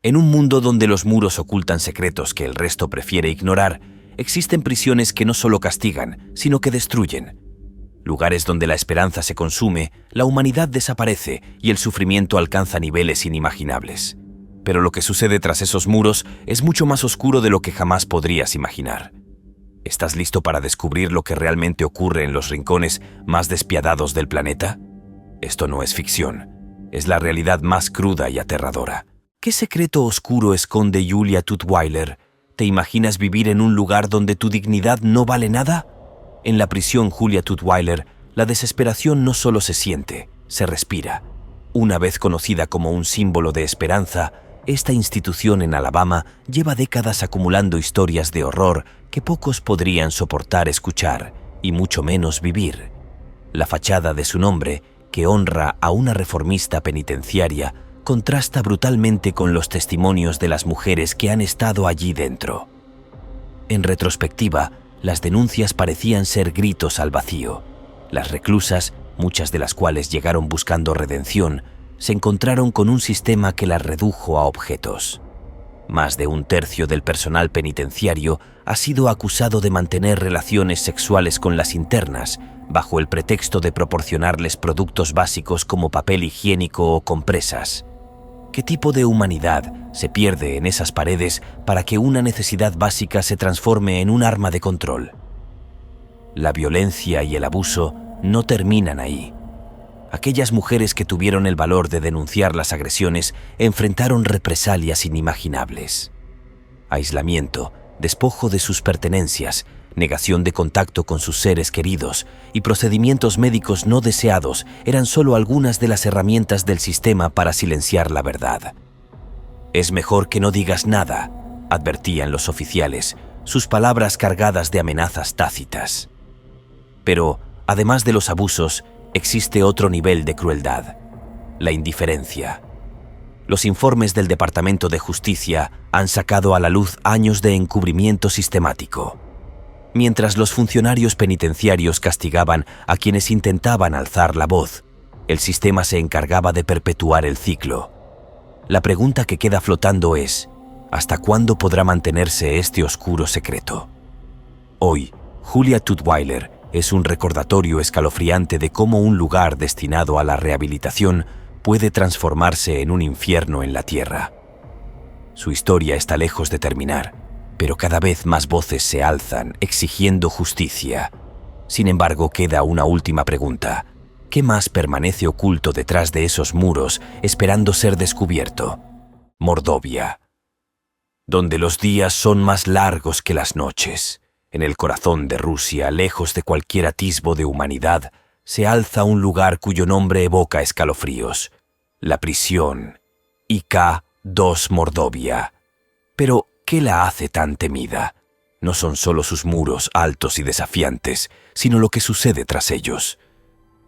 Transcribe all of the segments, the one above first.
En un mundo donde los muros ocultan secretos que el resto prefiere ignorar, existen prisiones que no solo castigan, sino que destruyen. Lugares donde la esperanza se consume, la humanidad desaparece y el sufrimiento alcanza niveles inimaginables. Pero lo que sucede tras esos muros es mucho más oscuro de lo que jamás podrías imaginar. ¿Estás listo para descubrir lo que realmente ocurre en los rincones más despiadados del planeta? Esto no es ficción, es la realidad más cruda y aterradora. ¿Qué secreto oscuro esconde Julia Tutwiler? ¿Te imaginas vivir en un lugar donde tu dignidad no vale nada? En la prisión Julia Tutwiler, la desesperación no solo se siente, se respira. Una vez conocida como un símbolo de esperanza, esta institución en Alabama lleva décadas acumulando historias de horror que pocos podrían soportar escuchar, y mucho menos vivir. La fachada de su nombre, que honra a una reformista penitenciaria, contrasta brutalmente con los testimonios de las mujeres que han estado allí dentro. En retrospectiva, las denuncias parecían ser gritos al vacío. Las reclusas, muchas de las cuales llegaron buscando redención, se encontraron con un sistema que las redujo a objetos. Más de un tercio del personal penitenciario ha sido acusado de mantener relaciones sexuales con las internas, bajo el pretexto de proporcionarles productos básicos como papel higiénico o compresas. ¿Qué tipo de humanidad se pierde en esas paredes para que una necesidad básica se transforme en un arma de control? La violencia y el abuso no terminan ahí. Aquellas mujeres que tuvieron el valor de denunciar las agresiones enfrentaron represalias inimaginables. Aislamiento, despojo de sus pertenencias, negación de contacto con sus seres queridos y procedimientos médicos no deseados eran solo algunas de las herramientas del sistema para silenciar la verdad. «Es mejor que no digas nada», advertían los oficiales, sus palabras cargadas de amenazas tácitas. Pero, además de los abusos, existe otro nivel de crueldad: la indiferencia. Los informes del Departamento de Justicia han sacado a la luz años de encubrimiento sistemático. Mientras los funcionarios penitenciarios castigaban a quienes intentaban alzar la voz, el sistema se encargaba de perpetuar el ciclo. La pregunta que queda flotando es: ¿hasta cuándo podrá mantenerse este oscuro secreto? Hoy, Julia Tutwiler es un recordatorio escalofriante de cómo un lugar destinado a la rehabilitación puede transformarse en un infierno en la tierra. Su historia está lejos de terminar, pero cada vez más voces se alzan exigiendo justicia. Sin embargo, queda una última pregunta: ¿qué más permanece oculto detrás de esos muros esperando ser descubierto? Mordovia. Donde los días son más largos que las noches, en el corazón de Rusia, lejos de cualquier atisbo de humanidad, se alza un lugar cuyo nombre evoca escalofríos: la prisión IK-2 Mordovia. Pero, ¿qué la hace tan temida? No son solo sus muros altos y desafiantes, sino lo que sucede tras ellos.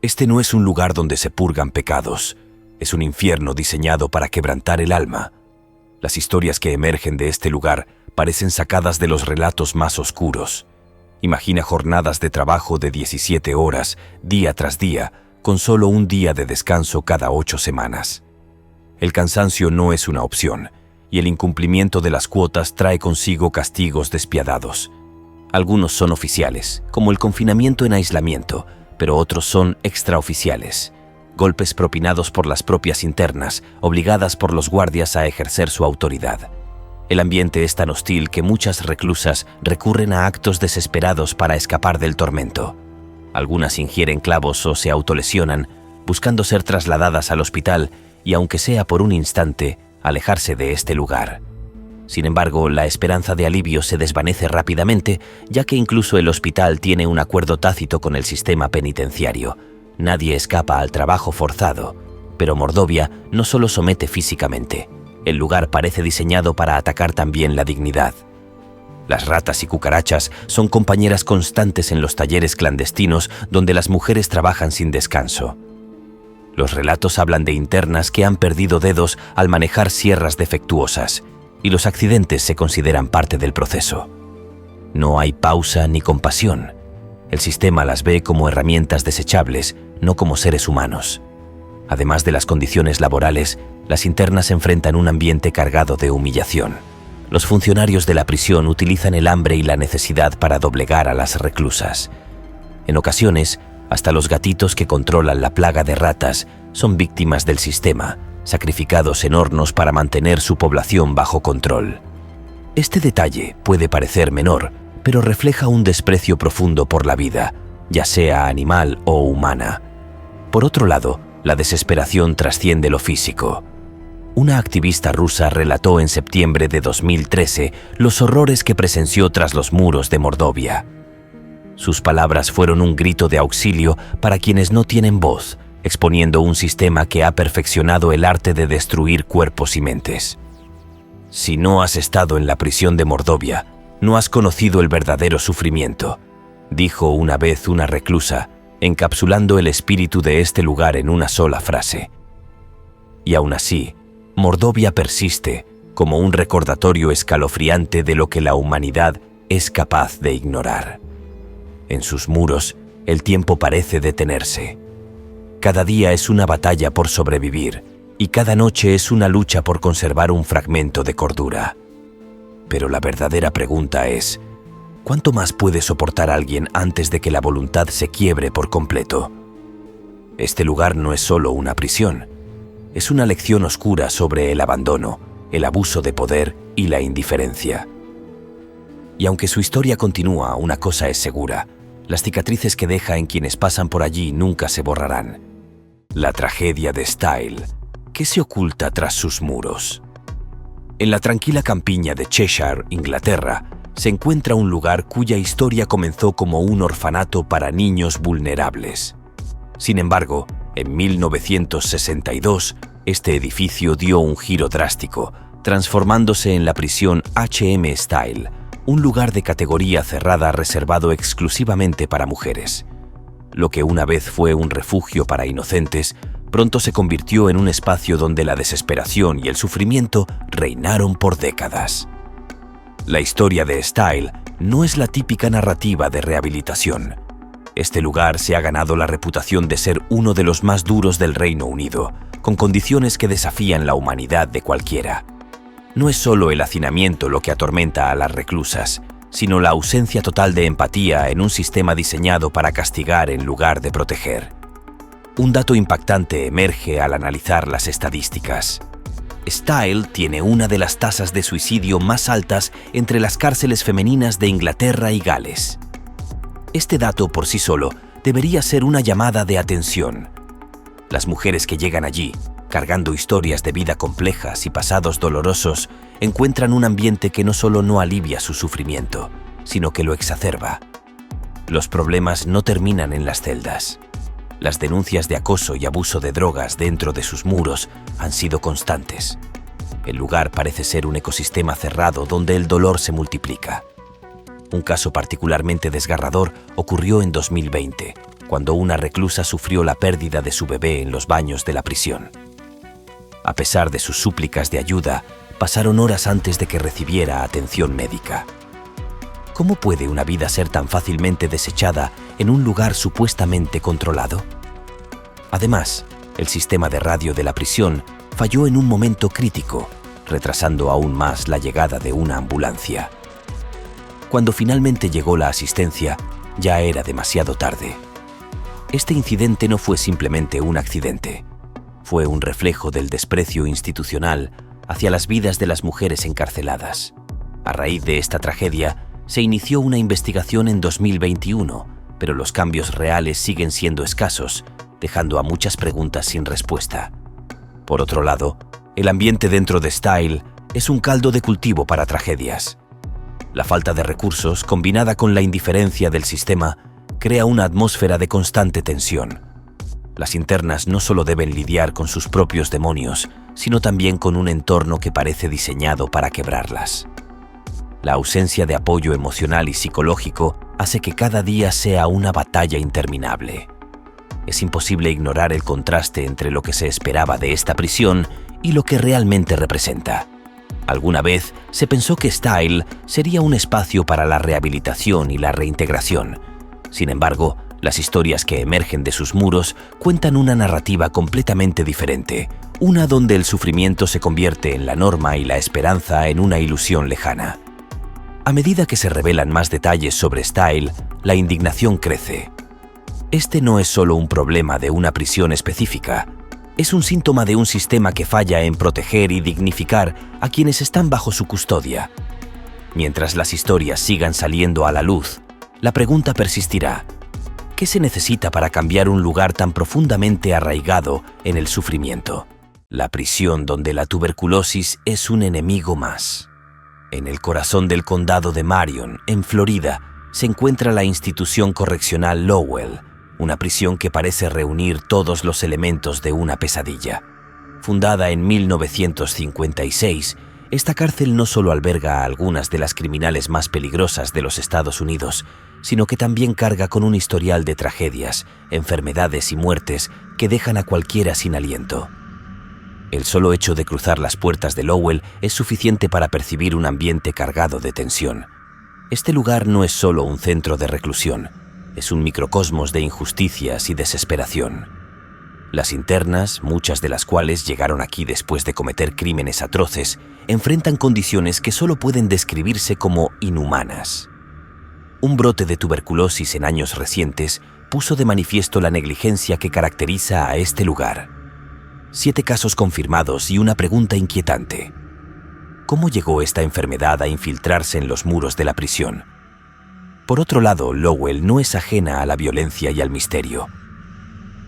Este no es un lugar donde se purgan pecados, es un infierno diseñado para quebrantar el alma. Las historias que emergen de este lugar parecen sacadas de los relatos más oscuros. Imagina jornadas de trabajo de 17 horas, día tras día, con solo un día de descanso cada 8 semanas. El cansancio no es una opción, y el incumplimiento de las cuotas trae consigo castigos despiadados. Algunos son oficiales, como el confinamiento en aislamiento, pero otros son extraoficiales: golpes propinados por las propias internas, obligadas por los guardias a ejercer su autoridad. El ambiente es tan hostil que muchas reclusas recurren a actos desesperados para escapar del tormento. Algunas ingieren clavos o se autolesionan, buscando ser trasladadas al hospital y, aunque sea por un instante, alejarse de este lugar. Sin embargo, la esperanza de alivio se desvanece rápidamente, ya que incluso el hospital tiene un acuerdo tácito con el sistema penitenciario. Nadie escapa al trabajo forzado, pero Mordovia no solo somete físicamente. El lugar parece diseñado para atacar también la dignidad. Las ratas y cucarachas son compañeras constantes en los talleres clandestinos donde las mujeres trabajan sin descanso. Los relatos hablan de internas que han perdido dedos al manejar sierras defectuosas, y los accidentes se consideran parte del proceso. No hay pausa ni compasión. El sistema las ve como herramientas desechables, no como seres humanos. Además de las condiciones laborales, las internas enfrentan un ambiente cargado de humillación. Los funcionarios de la prisión utilizan el hambre y la necesidad para doblegar a las reclusas. En ocasiones, hasta los gatitos que controlan la plaga de ratas son víctimas del sistema, sacrificados en hornos para mantener su población bajo control. Este detalle puede parecer menor, pero refleja un desprecio profundo por la vida, ya sea animal o humana. Por otro lado, la desesperación trasciende lo físico. Una activista rusa relató en septiembre de 2013 los horrores que presenció tras los muros de Mordovia. Sus palabras fueron un grito de auxilio para quienes no tienen voz, exponiendo un sistema que ha perfeccionado el arte de destruir cuerpos y mentes. Si no has estado en la prisión de Mordovia, no has conocido el verdadero sufrimiento, dijo una vez una reclusa, encapsulando el espíritu de este lugar en una sola frase. Y aún así, Mordovia persiste como un recordatorio escalofriante de lo que la humanidad es capaz de ignorar. En sus muros, el tiempo parece detenerse. Cada día es una batalla por sobrevivir, y cada noche es una lucha por conservar un fragmento de cordura. Pero la verdadera pregunta es, ¿cuánto más puede soportar alguien antes de que la voluntad se quiebre por completo? Este lugar no es solo una prisión, es una lección oscura sobre el abandono, el abuso de poder y la indiferencia. Y aunque su historia continúa, una cosa es segura: las cicatrices que deja en quienes pasan por allí nunca se borrarán. La tragedia de Stile, ¿qué se oculta tras sus muros? En la tranquila campiña de Cheshire, Inglaterra, se encuentra un lugar cuya historia comenzó como un orfanato para niños vulnerables. Sin embargo, en 1962, este edificio dio un giro drástico, transformándose en la prisión HM Stile, un lugar de categoría cerrada reservado exclusivamente para mujeres. Lo que una vez fue un refugio para inocentes, pronto se convirtió en un espacio donde la desesperación y el sufrimiento reinaron por décadas. La historia de Stile no es la típica narrativa de rehabilitación. Este lugar se ha ganado la reputación de ser uno de los más duros del Reino Unido, con condiciones que desafían la humanidad de cualquiera. No es solo el hacinamiento lo que atormenta a las reclusas, sino la ausencia total de empatía en un sistema diseñado para castigar en lugar de proteger. Un dato impactante emerge al analizar las estadísticas. Stile tiene una de las tasas de suicidio más altas entre las cárceles femeninas de Inglaterra y Gales. Este dato por sí solo debería ser una llamada de atención. Las mujeres que llegan allí, cargando historias de vida complejas y pasados dolorosos, encuentran un ambiente que no solo no alivia su sufrimiento, sino que lo exacerba. Los problemas no terminan en las celdas. Las denuncias de acoso y abuso de drogas dentro de sus muros han sido constantes. El lugar parece ser un ecosistema cerrado donde el dolor se multiplica. Un caso particularmente desgarrador ocurrió en 2020, cuando una reclusa sufrió la pérdida de su bebé en los baños de la prisión. A pesar de sus súplicas de ayuda, pasaron horas antes de que recibiera atención médica. ¿Cómo puede una vida ser tan fácilmente desechada en un lugar supuestamente controlado? Además, el sistema de radio de la prisión falló en un momento crítico, retrasando aún más la llegada de una ambulancia. Cuando finalmente llegó la asistencia, ya era demasiado tarde. Este incidente no fue simplemente un accidente. Fue un reflejo del desprecio institucional hacia las vidas de las mujeres encarceladas. A raíz de esta tragedia, se inició una investigación en 2021, pero los cambios reales siguen siendo escasos, dejando a muchas preguntas sin respuesta. Por otro lado, el ambiente dentro de Stile es un caldo de cultivo para tragedias. La falta de recursos, combinada con la indiferencia del sistema, crea una atmósfera de constante tensión. Las internas no solo deben lidiar con sus propios demonios, sino también con un entorno que parece diseñado para quebrarlas. La ausencia de apoyo emocional y psicológico hace que cada día sea una batalla interminable. Es imposible ignorar el contraste entre lo que se esperaba de esta prisión y lo que realmente representa. Alguna vez se pensó que Stile sería un espacio para la rehabilitación y la reintegración. Sin embargo, Las historias que emergen de sus muros cuentan una narrativa completamente diferente, una donde el sufrimiento se convierte en la norma y la esperanza en una ilusión lejana. A medida que se revelan más detalles sobre Style, la indignación crece. Este no es solo un problema de una prisión específica, es un síntoma de un sistema que falla en proteger y dignificar a quienes están bajo su custodia. Mientras las historias sigan saliendo a la luz, la pregunta persistirá: ¿qué se necesita para cambiar un lugar tan profundamente arraigado en el sufrimiento? La prisión donde la tuberculosis es un enemigo más. En el corazón del condado de Marion, en Florida, se encuentra la institución correccional Lowell, una prisión que parece reunir todos los elementos de una pesadilla. Fundada en 1956, esta cárcel no solo alberga a algunas de las criminales más peligrosas de los Estados Unidos, sino que también carga con un historial de tragedias, enfermedades y muertes que dejan a cualquiera sin aliento. El solo hecho de cruzar las puertas de Lowell es suficiente para percibir un ambiente cargado de tensión. Este lugar no es solo un centro de reclusión, es un microcosmos de injusticias y desesperación. Las internas, muchas de las cuales llegaron aquí después de cometer crímenes atroces, enfrentan condiciones que solo pueden describirse como inhumanas. Un brote de tuberculosis en años recientes puso de manifiesto la negligencia que caracteriza a este lugar. 7 casos confirmados y una pregunta inquietante: ¿cómo llegó esta enfermedad a infiltrarse en los muros de la prisión? Por otro lado, Lowell no es ajena a la violencia y al misterio.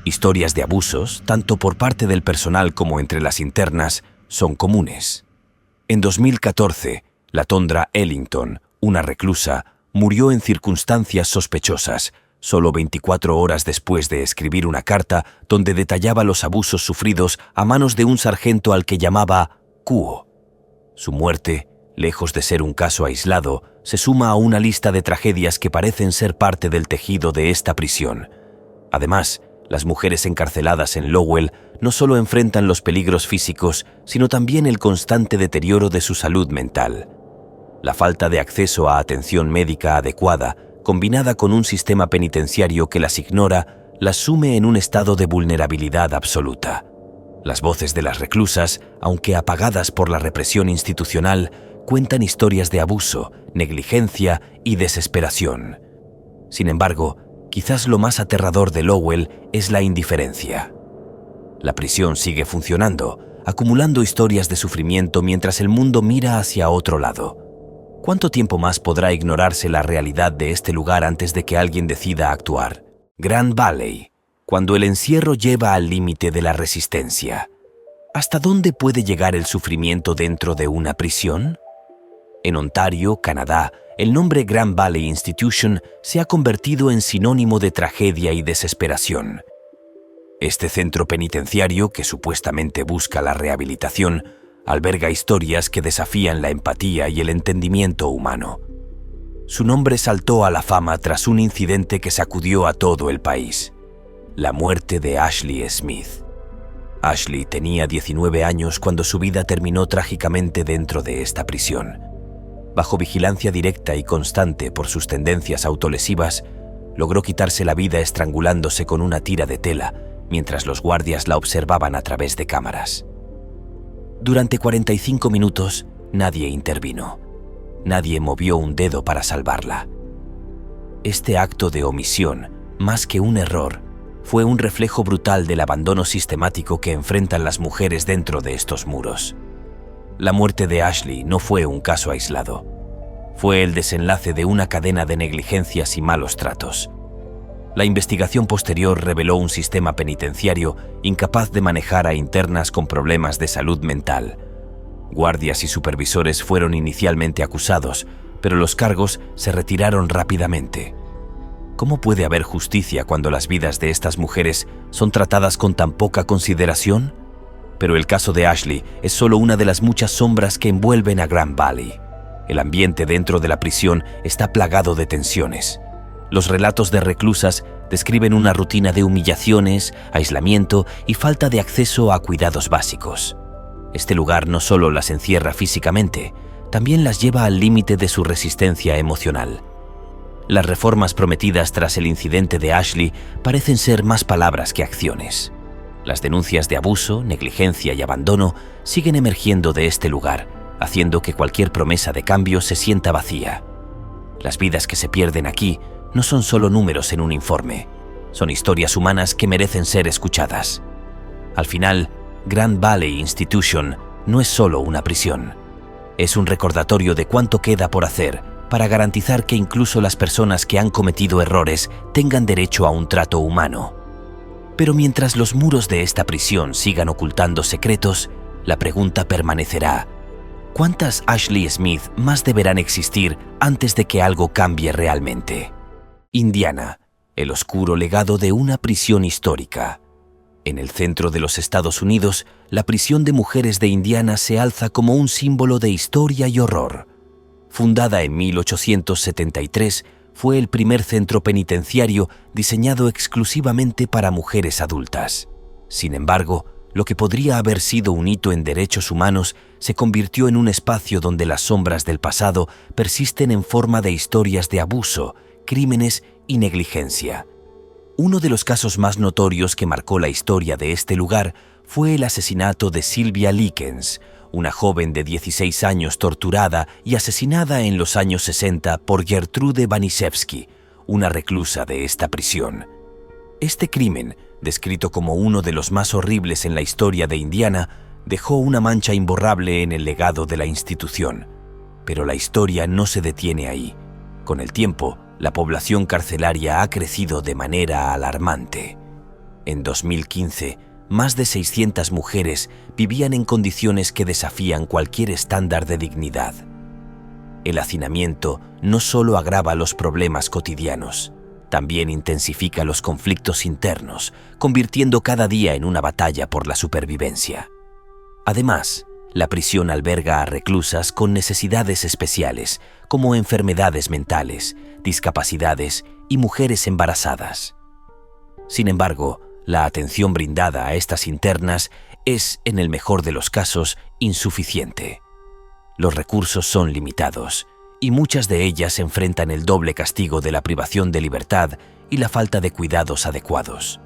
Historias de abusos, tanto por parte del personal como entre las internas, son comunes. En 2014, Latondra Ellington, una reclusa, murió en circunstancias sospechosas, solo 24 horas después de escribir una carta donde detallaba los abusos sufridos a manos de un sargento al que llamaba Kuo. Su muerte, lejos de ser un caso aislado, se suma a una lista de tragedias que parecen ser parte del tejido de esta prisión. Además, las mujeres encarceladas en Lowell no solo enfrentan los peligros físicos, sino también el constante deterioro de su salud mental. La falta de acceso a atención médica adecuada, combinada con un sistema penitenciario que las ignora, las sume en un estado de vulnerabilidad absoluta. Las voces de las reclusas, aunque apagadas por la represión institucional, cuentan historias de abuso, negligencia y desesperación. Sin embargo, quizás lo más aterrador de Lowell es la indiferencia. La prisión sigue funcionando, acumulando historias de sufrimiento mientras el mundo mira hacia otro lado. ¿Cuánto tiempo más podrá ignorarse la realidad de este lugar antes de que alguien decida actuar? Grand Valley, cuando el encierro lleva al límite de la resistencia. ¿Hasta dónde puede llegar el sufrimiento dentro de una prisión? En Ontario, Canadá, el nombre Grand Valley Institution se ha convertido en sinónimo de tragedia y desesperación. Este centro penitenciario, que supuestamente busca la rehabilitación, alberga historias que desafían la empatía y el entendimiento humano. Su nombre saltó a la fama tras un incidente que sacudió a todo el país: la muerte de Ashley Smith. Ashley tenía 19 años cuando su vida terminó trágicamente dentro de esta prisión. Bajo vigilancia directa y constante por sus tendencias autolesivas, logró quitarse la vida estrangulándose con una tira de tela mientras los guardias la observaban a través de cámaras. Durante 45 minutos, nadie intervino. Nadie movió un dedo para salvarla. Este acto de omisión, más que un error, fue un reflejo brutal del abandono sistemático que enfrentan las mujeres dentro de estos muros. La muerte de Ashley no fue un caso aislado. Fue el desenlace de una cadena de negligencias y malos tratos. La investigación posterior reveló un sistema penitenciario incapaz de manejar a internas con problemas de salud mental. Guardias y supervisores fueron inicialmente acusados, pero los cargos se retiraron rápidamente. ¿Cómo puede haber justicia cuando las vidas de estas mujeres son tratadas con tan poca consideración? Pero el caso de Ashley es solo una de las muchas sombras que envuelven a Grand Valley. El ambiente dentro de la prisión está plagado de tensiones. Los relatos de reclusas describen una rutina de humillaciones, aislamiento y falta de acceso a cuidados básicos. Este lugar no solo las encierra físicamente, también las lleva al límite de su resistencia emocional. Las reformas prometidas tras el incidente de Ashley parecen ser más palabras que acciones. Las denuncias de abuso, negligencia y abandono siguen emergiendo de este lugar, haciendo que cualquier promesa de cambio se sienta vacía. Las vidas que se pierden aquí no son solo números en un informe, son historias humanas que merecen ser escuchadas. Al final, Grand Valley Institution no es solo una prisión. Es un recordatorio de cuánto queda por hacer para garantizar que incluso las personas que han cometido errores tengan derecho a un trato humano. Pero mientras los muros de esta prisión sigan ocultando secretos, la pregunta permanecerá: ¿cuántas Ashley Smith más deberán existir antes de que algo cambie realmente? Indiana, el oscuro legado de una prisión histórica. En el centro de los Estados Unidos, la prisión de mujeres de Indiana se alza como un símbolo de historia y horror. Fundada en 1873, fue el primer centro penitenciario diseñado exclusivamente para mujeres adultas. Sin embargo, lo que podría haber sido un hito en derechos humanos se convirtió en un espacio donde las sombras del pasado persisten en forma de historias de abuso, crímenes y negligencia. Uno de los casos más notorios que marcó la historia de este lugar fue el asesinato de Sylvia Likens, una joven de 16 años torturada y asesinada en los años 60 por Gertrude Baniszewski, una reclusa de esta prisión. Este crimen, descrito como uno de los más horribles en la historia de Indiana, dejó una mancha imborrable en el legado de la institución. Pero la historia no se detiene ahí. Con el tiempo, la población carcelaria ha crecido de manera alarmante. En 2015, más de 600 mujeres vivían en condiciones que desafían cualquier estándar de dignidad. El hacinamiento no solo agrava los problemas cotidianos, también intensifica los conflictos internos, convirtiendo cada día en una batalla por la supervivencia. Además, la prisión alberga a reclusas con necesidades especiales, como enfermedades mentales, discapacidades y mujeres embarazadas. Sin embargo, la atención brindada a estas internas es, en el mejor de los casos, insuficiente. Los recursos son limitados, y muchas de ellas enfrentan el doble castigo de la privación de libertad y la falta de cuidados adecuados.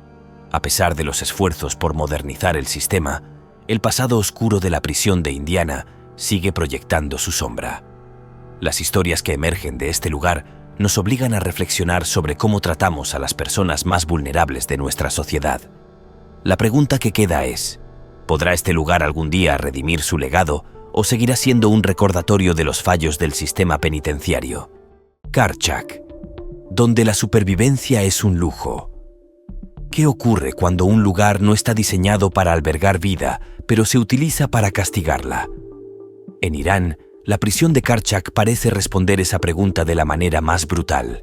A pesar de los esfuerzos por modernizar el sistema, el pasado oscuro de la prisión de Indiana sigue proyectando su sombra. Las historias que emergen de este lugar nos obligan a reflexionar sobre cómo tratamos a las personas más vulnerables de nuestra sociedad. La pregunta que queda es: ¿podrá este lugar algún día redimir su legado o seguirá siendo un recordatorio de los fallos del sistema penitenciario? Karchak, donde la supervivencia es un lujo. ¿Qué ocurre cuando un lugar no está diseñado para albergar vida, pero se utiliza para castigarla? En Irán, la prisión de Karchak parece responder esa pregunta de la manera más brutal.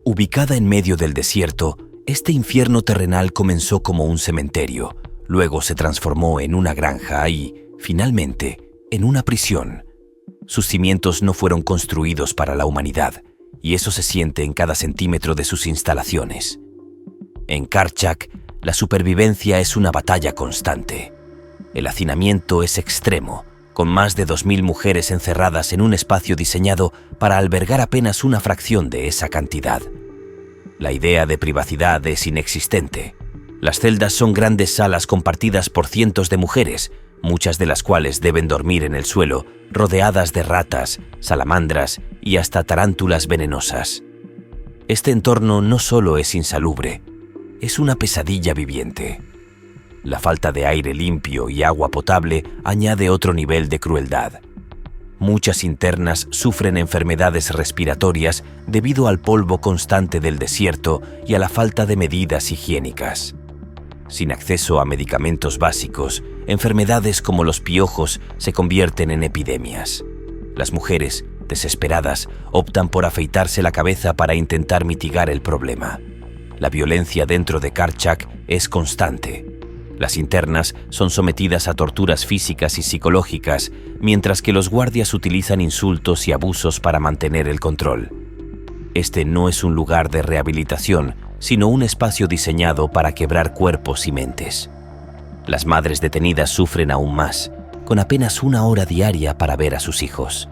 Ubicada en medio del desierto, este infierno terrenal comenzó como un cementerio, luego se transformó en una granja y, finalmente, en una prisión. Sus cimientos no fueron construidos para la humanidad, y eso se siente en cada centímetro de sus instalaciones. En Karchak, la supervivencia es una batalla constante. El hacinamiento es extremo, con más de 2.000 mujeres encerradas en un espacio diseñado para albergar apenas una fracción de esa cantidad. La idea de privacidad es inexistente. Las celdas son grandes salas compartidas por cientos de mujeres, muchas de las cuales deben dormir en el suelo, rodeadas de ratas, salamandras y hasta tarántulas venenosas. Este entorno no solo es insalubre, es una pesadilla viviente. La falta de aire limpio y agua potable añade otro nivel de crueldad. Muchas internas sufren enfermedades respiratorias debido al polvo constante del desierto y a la falta de medidas higiénicas. Sin acceso a medicamentos básicos, enfermedades como los piojos se convierten en epidemias. Las mujeres, desesperadas, optan por afeitarse la cabeza para intentar mitigar el problema. La violencia dentro de Karchak es constante. Las internas son sometidas a torturas físicas y psicológicas, mientras que los guardias utilizan insultos y abusos para mantener el control. Este no es un lugar de rehabilitación, sino un espacio diseñado para quebrar cuerpos y mentes. Las madres detenidas sufren aún más, con apenas 1 hora diaria para ver a sus hijos.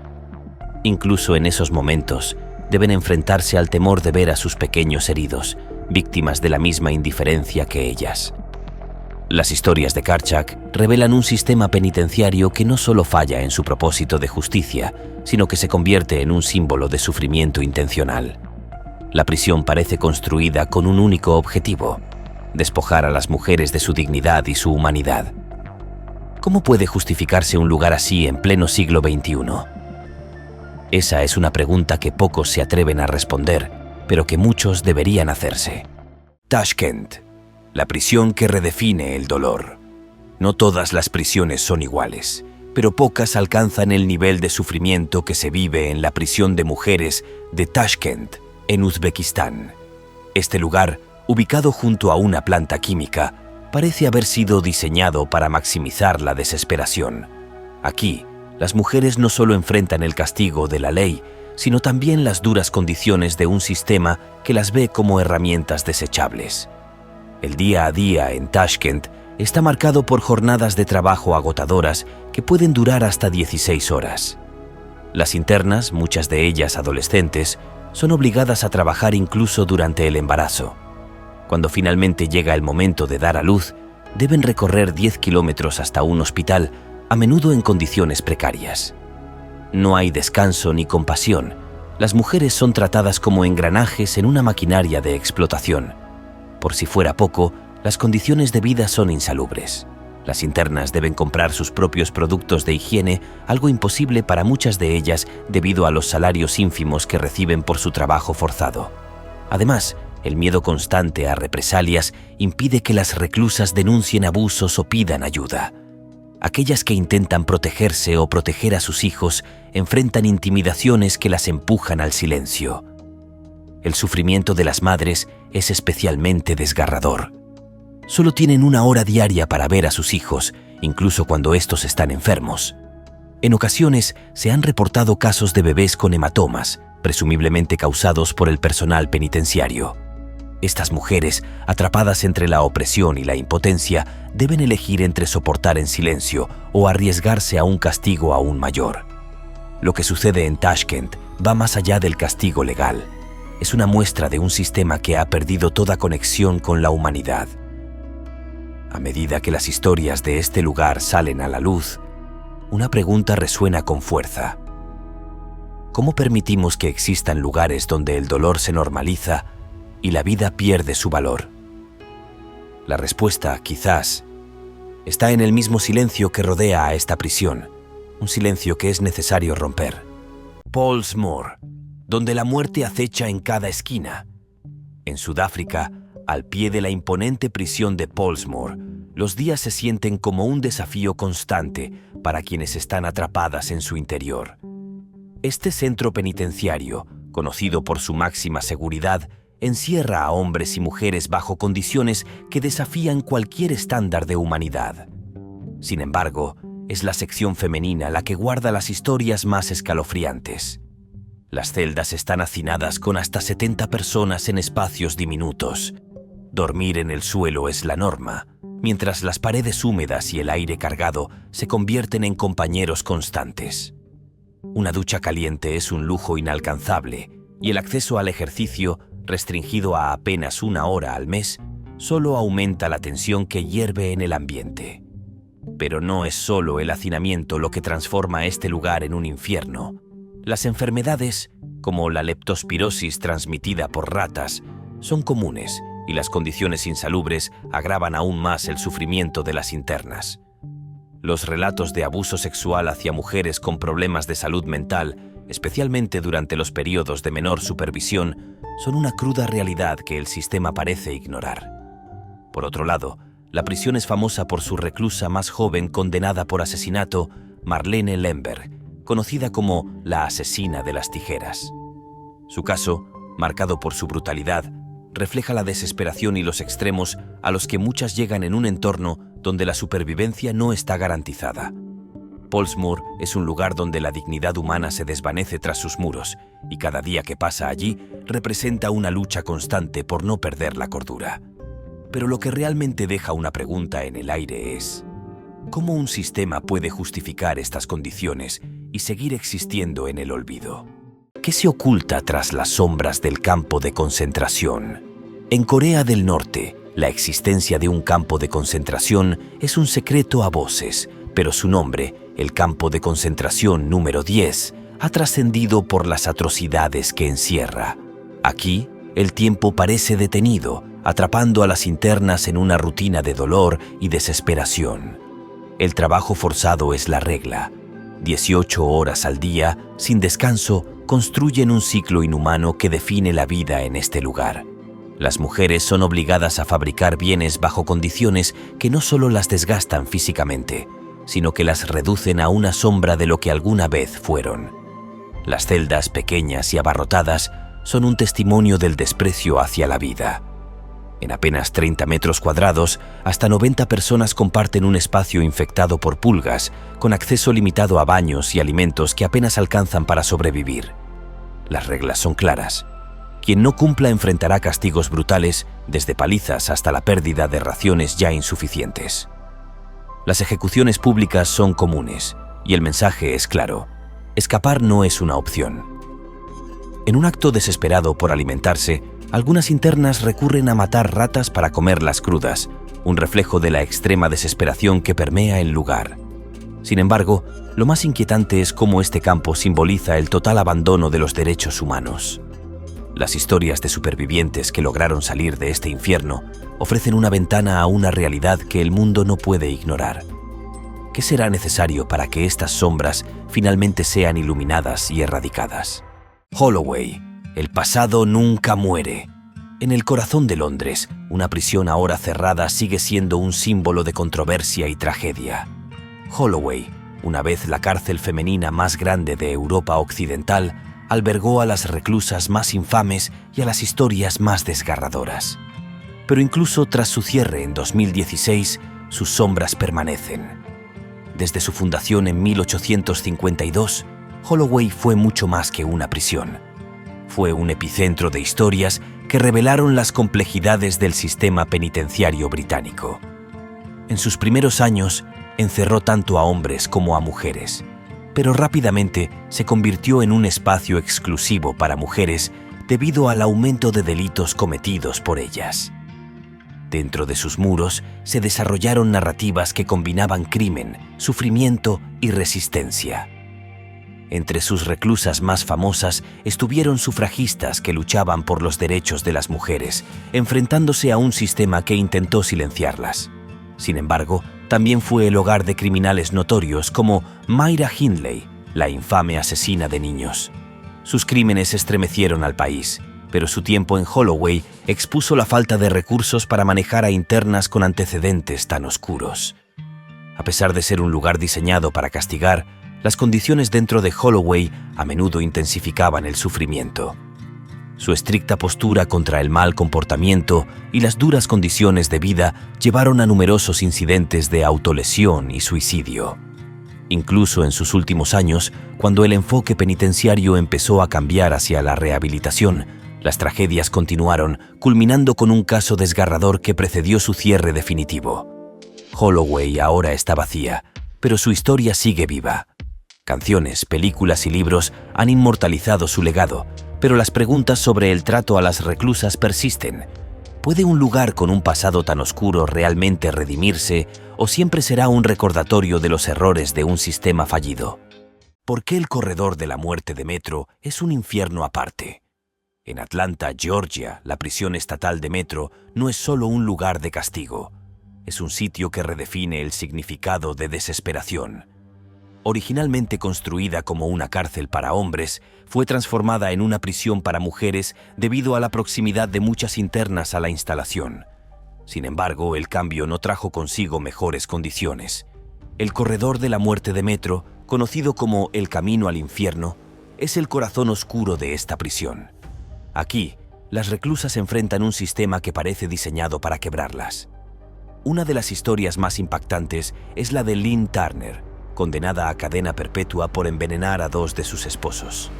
Incluso en esos momentos, deben enfrentarse al temor de ver a sus pequeños heridos, víctimas de la misma indiferencia que ellas. Las historias de Karchak revelan un sistema penitenciario que no solo falla en su propósito de justicia, sino que se convierte en un símbolo de sufrimiento intencional. La prisión parece construida con un único objetivo: despojar a las mujeres de su dignidad y su humanidad. ¿Cómo puede justificarse un lugar así en pleno siglo XXI? Esa es una pregunta que pocos se atreven a responder, pero que muchos deberían hacerse. Tashkent, la prisión que redefine el dolor. No todas las prisiones son iguales, pero pocas alcanzan el nivel de sufrimiento que se vive en la prisión de mujeres de Tashkent, en Uzbekistán. Este lugar, ubicado junto a una planta química, parece haber sido diseñado para maximizar la desesperación. Aquí, las mujeres no solo enfrentan el castigo de la ley, sino también las duras condiciones de un sistema que las ve como herramientas desechables. El día a día en Tashkent está marcado por jornadas de trabajo agotadoras que pueden durar hasta 16 horas. Las internas, muchas de ellas adolescentes, son obligadas a trabajar incluso durante el embarazo. Cuando finalmente llega el momento de dar a luz, deben recorrer 10 kilómetros hasta un hospital, a menudo en condiciones precarias. No hay descanso ni compasión. Las mujeres son tratadas como engranajes en una maquinaria de explotación. Por si fuera poco, las condiciones de vida son insalubres. Las internas deben comprar sus propios productos de higiene, algo imposible para muchas de ellas debido a los salarios ínfimos que reciben por su trabajo forzado. Además, el miedo constante a represalias impide que las reclusas denuncien abusos o pidan ayuda. Aquellas que intentan protegerse o proteger a sus hijos enfrentan intimidaciones que las empujan al silencio. El sufrimiento de las madres es especialmente desgarrador. Solo tienen una hora diaria para ver a sus hijos, incluso cuando estos están enfermos. En ocasiones se han reportado casos de bebés con hematomas, presumiblemente causados por el personal penitenciario. Estas mujeres, atrapadas entre la opresión y la impotencia, deben elegir entre soportar en silencio o arriesgarse a un castigo aún mayor. Lo que sucede en Tashkent va más allá del castigo legal. Es una muestra de un sistema que ha perdido toda conexión con la humanidad. A medida que las historias de este lugar salen a la luz, una pregunta resuena con fuerza. ¿Cómo permitimos que existan lugares donde el dolor se normaliza y la vida pierde su valor? La respuesta, quizás, está en el mismo silencio que rodea a esta prisión, un silencio que es necesario romper. Pollsmoor, donde la muerte acecha en cada esquina. En Sudáfrica, al pie de la imponente prisión de Pollsmoor, los días se sienten como un desafío constante para quienes están atrapadas en su interior. Este centro penitenciario, conocido por su máxima seguridad, encierra a hombres y mujeres bajo condiciones que desafían cualquier estándar de humanidad. Sin embargo, es la sección femenina la que guarda las historias más escalofriantes. Las celdas están hacinadas con hasta 70 personas en espacios diminutos. Dormir en el suelo es la norma, mientras las paredes húmedas y el aire cargado se convierten en compañeros constantes. Una ducha caliente es un lujo inalcanzable y el acceso al ejercicio, restringido a apenas una hora al mes, solo aumenta la tensión que hierve en el ambiente. Pero no es solo el hacinamiento lo que transforma este lugar en un infierno. Las enfermedades, como la leptospirosis transmitida por ratas, son comunes y las condiciones insalubres agravan aún más el sufrimiento de las internas. Los relatos de abuso sexual hacia mujeres con problemas de salud mental, especialmente durante los periodos de menor supervisión, son una cruda realidad que el sistema parece ignorar. Por otro lado, la prisión es famosa por su reclusa más joven condenada por asesinato, Marlene Lemberg, conocida como la asesina de las tijeras. Su caso, marcado por su brutalidad, refleja la desesperación y los extremos a los que muchas llegan en un entorno donde la supervivencia no está garantizada. Pollsmoor es un lugar donde la dignidad humana se desvanece tras sus muros y cada día que pasa allí representa una lucha constante por no perder la cordura. Pero lo que realmente deja una pregunta en el aire es: ¿cómo un sistema puede justificar estas condiciones y seguir existiendo en el olvido? ¿Qué se oculta tras las sombras del campo de concentración? En Corea del Norte, la existencia de un campo de concentración es un secreto a voces, pero su nombre, el campo de concentración número 10, ha trascendido por las atrocidades que encierra. Aquí, el tiempo parece detenido, atrapando a las internas en una rutina de dolor y desesperación. El trabajo forzado es la regla. 18 horas al día, sin descanso, construyen un ciclo inhumano que define la vida en este lugar. Las mujeres son obligadas a fabricar bienes bajo condiciones que no solo las desgastan físicamente, sino que las reducen a una sombra de lo que alguna vez fueron. Las celdas pequeñas y abarrotadas son un testimonio del desprecio hacia la vida. En apenas 30 metros cuadrados, hasta 90 personas comparten un espacio infectado por pulgas, con acceso limitado a baños y alimentos que apenas alcanzan para sobrevivir. Las reglas son claras. Quien no cumpla enfrentará castigos brutales, desde palizas hasta la pérdida de raciones ya insuficientes. Las ejecuciones públicas son comunes, y el mensaje es claro: escapar no es una opción. En un acto desesperado por alimentarse, algunas internas recurren a matar ratas para comerlas crudas, un reflejo de la extrema desesperación que permea el lugar. Sin embargo, lo más inquietante es cómo este campo simboliza el total abandono de los derechos humanos. Las historias de supervivientes que lograron salir de este infierno ofrecen una ventana a una realidad que el mundo no puede ignorar. ¿Qué será necesario para que estas sombras finalmente sean iluminadas y erradicadas? Holloway. El pasado nunca muere. En el corazón de Londres, una prisión ahora cerrada sigue siendo un símbolo de controversia y tragedia. Holloway, una vez la cárcel femenina más grande de Europa Occidental, albergó a las reclusas más infames y a las historias más desgarradoras. Pero incluso tras su cierre en 2016, sus sombras permanecen. Desde su fundación en 1852, Holloway fue mucho más que una prisión. Fue un epicentro de historias que revelaron las complejidades del sistema penitenciario británico. En sus primeros años, encerró tanto a hombres como a mujeres, pero rápidamente se convirtió en un espacio exclusivo para mujeres debido al aumento de delitos cometidos por ellas. Dentro de sus muros se desarrollaron narrativas que combinaban crimen, sufrimiento y resistencia. Entre sus reclusas más famosas estuvieron sufragistas que luchaban por los derechos de las mujeres, enfrentándose a un sistema que intentó silenciarlas. Sin embargo, también fue el hogar de criminales notorios como Myra Hindley, la infame asesina de niños. Sus crímenes estremecieron al país, pero su tiempo en Holloway expuso la falta de recursos para manejar a internas con antecedentes tan oscuros. A pesar de ser un lugar diseñado para castigar, las condiciones dentro de Holloway a menudo intensificaban el sufrimiento. Su estricta postura contra el mal comportamiento y las duras condiciones de vida llevaron a numerosos incidentes de autolesión y suicidio. Incluso en sus últimos años, cuando el enfoque penitenciario empezó a cambiar hacia la rehabilitación, las tragedias continuaron, culminando con un caso desgarrador que precedió su cierre definitivo. Holloway ahora está vacía, pero su historia sigue viva. Canciones, películas y libros han inmortalizado su legado, pero las preguntas sobre el trato a las reclusas persisten. ¿Puede un lugar con un pasado tan oscuro realmente redimirse o siempre será un recordatorio de los errores de un sistema fallido? ¿Por qué el corredor de la muerte de Metro es un infierno aparte? En Atlanta, Georgia, la prisión estatal de Metro no es solo un lugar de castigo. Es un sitio que redefine el significado de desesperación. Originalmente construida como una cárcel para hombres, fue transformada en una prisión para mujeres debido a la proximidad de muchas internas a la instalación. Sin embargo, el cambio no trajo consigo mejores condiciones. El corredor de la muerte de Metro, conocido como el Camino al Infierno, es el corazón oscuro de esta prisión. Aquí, las reclusas enfrentan un sistema que parece diseñado para quebrarlas. Una de las historias más impactantes es la de Lynn Turner, condenada a cadena perpetua por envenenar a 2 de sus esposos.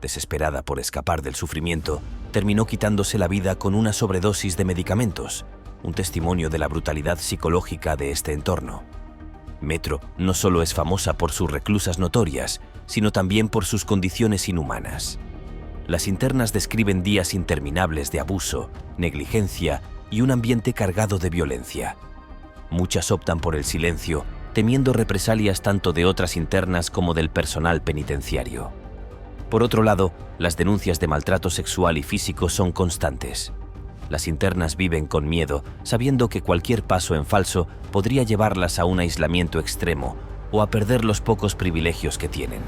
Desesperada por escapar del sufrimiento, terminó quitándose la vida con una sobredosis de medicamentos, un testimonio de la brutalidad psicológica de este entorno. Metro no solo es famosa por sus reclusas notorias, sino también por sus condiciones inhumanas. Las internas describen días interminables de abuso, negligencia y un ambiente cargado de violencia. Muchas optan por el silencio, temiendo represalias tanto de otras internas como del personal penitenciario. Por otro lado, las denuncias de maltrato sexual y físico son constantes. Las internas viven con miedo, sabiendo que cualquier paso en falso podría llevarlas a un aislamiento extremo o a perder los pocos privilegios que tienen.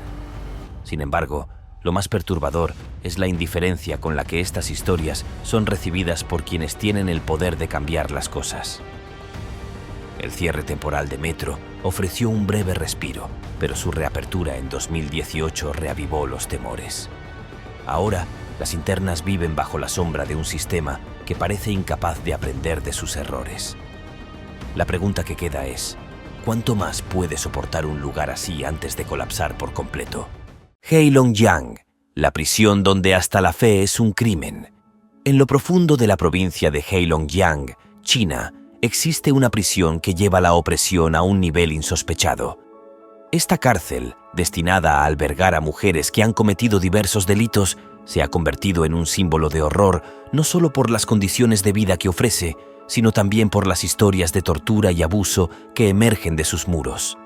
Sin embargo, lo más perturbador es la indiferencia con la que estas historias son recibidas por quienes tienen el poder de cambiar las cosas. El cierre temporal de Metro ofreció un breve respiro, pero su reapertura en 2018 reavivó los temores. Ahora, las internas viven bajo la sombra de un sistema que parece incapaz de aprender de sus errores. La pregunta que queda es, ¿cuánto más puede soportar un lugar así antes de colapsar por completo? Heilongjiang, la prisión donde hasta la fe es un crimen. En lo profundo de la provincia de Heilongjiang, China, existe una prisión que lleva la opresión a un nivel insospechado. Esta cárcel, destinada a albergar a mujeres que han cometido diversos delitos, se ha convertido en un símbolo de horror no solo por las condiciones de vida que ofrece, sino también por las historias de tortura y abuso que emergen de sus muros.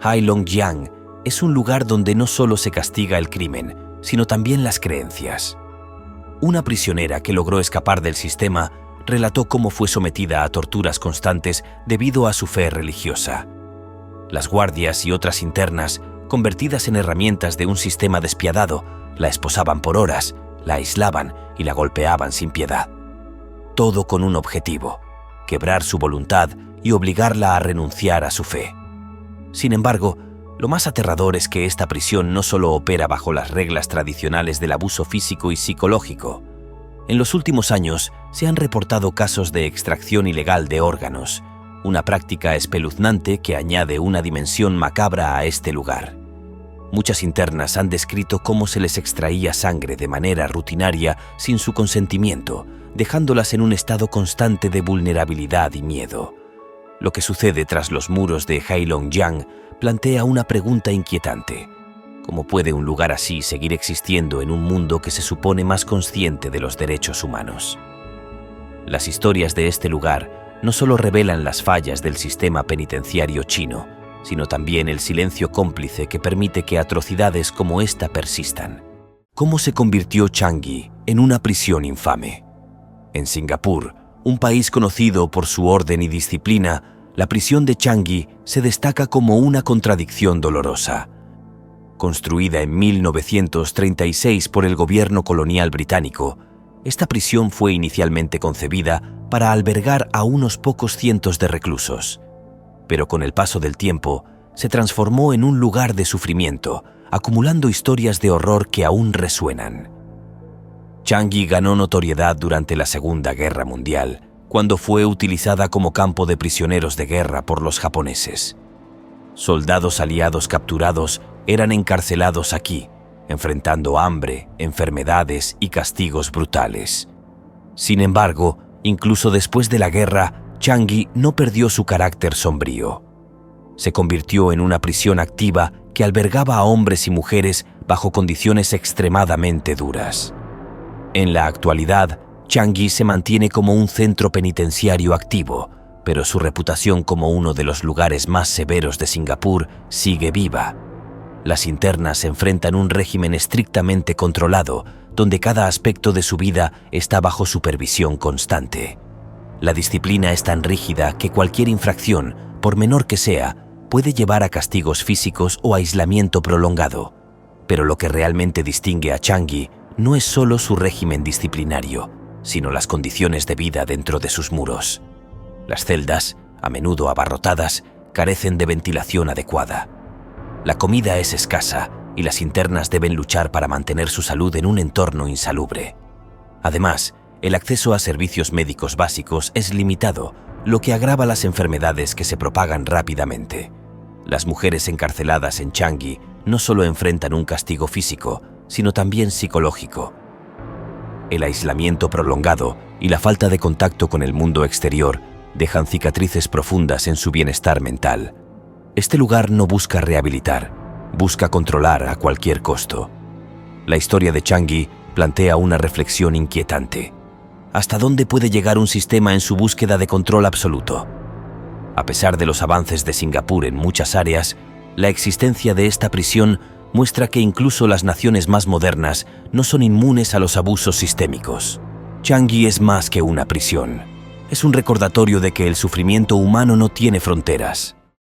Heilongjiang es un lugar donde no solo se castiga el crimen, sino también las creencias. Una prisionera que logró escapar del sistema relató cómo fue sometida a torturas constantes debido a su fe religiosa. Las guardias y otras internas, convertidas en herramientas de un sistema despiadado, la esposaban por horas, la aislaban y la golpeaban sin piedad. Todo con un objetivo: quebrar su voluntad y obligarla a renunciar a su fe. Sin embargo, lo más aterrador es que esta prisión no solo opera bajo las reglas tradicionales del abuso físico y psicológico. En los últimos años se han reportado casos de extracción ilegal de órganos, una práctica espeluznante que añade una dimensión macabra a este lugar. Muchas internas han descrito cómo se les extraía sangre de manera rutinaria sin su consentimiento, dejándolas en un estado constante de vulnerabilidad y miedo. Lo que sucede tras los muros de Heilongjiang plantea una pregunta inquietante. ¿Cómo puede un lugar así seguir existiendo en un mundo que se supone más consciente de los derechos humanos? Las historias de este lugar no solo revelan las fallas del sistema penitenciario chino, sino también el silencio cómplice que permite que atrocidades como esta persistan. ¿Cómo se convirtió Changi en una prisión infame? En Singapur, un país conocido por su orden y disciplina, la prisión de Changi se destaca como una contradicción dolorosa. Construida en 1936 por el gobierno colonial británico, esta prisión fue inicialmente concebida para albergar a unos pocos cientos de reclusos. Pero con el paso del tiempo, se transformó en un lugar de sufrimiento, acumulando historias de horror que aún resuenan. Changi ganó notoriedad durante la Segunda Guerra Mundial, cuando fue utilizada como campo de prisioneros de guerra por los japoneses. Soldados aliados capturados eran encarcelados aquí, enfrentando hambre, enfermedades y castigos brutales. Sin embargo, incluso después de la guerra, Changi no perdió su carácter sombrío. Se convirtió en una prisión activa que albergaba a hombres y mujeres bajo condiciones extremadamente duras. En la actualidad, Changi se mantiene como un centro penitenciario activo, pero su reputación como uno de los lugares más severos de Singapur sigue viva. Las internas enfrentan un régimen estrictamente controlado, donde cada aspecto de su vida está bajo supervisión constante. La disciplina es tan rígida que cualquier infracción, por menor que sea, puede llevar a castigos físicos o aislamiento prolongado. Pero lo que realmente distingue a Changi no es solo su régimen disciplinario, sino las condiciones de vida dentro de sus muros. Las celdas, a menudo abarrotadas, carecen de ventilación adecuada. La comida es escasa y las internas deben luchar para mantener su salud en un entorno insalubre. Además, el acceso a servicios médicos básicos es limitado, lo que agrava las enfermedades que se propagan rápidamente. Las mujeres encarceladas en Changi no solo enfrentan un castigo físico, sino también psicológico. El aislamiento prolongado y la falta de contacto con el mundo exterior dejan cicatrices profundas en su bienestar mental. Este lugar no busca rehabilitar, busca controlar a cualquier costo. La historia de Changi plantea una reflexión inquietante. ¿Hasta dónde puede llegar un sistema en su búsqueda de control absoluto? A pesar de los avances de Singapur en muchas áreas, la existencia de esta prisión muestra que incluso las naciones más modernas no son inmunes a los abusos sistémicos. Changi es más que una prisión. Es un recordatorio de que el sufrimiento humano no tiene fronteras.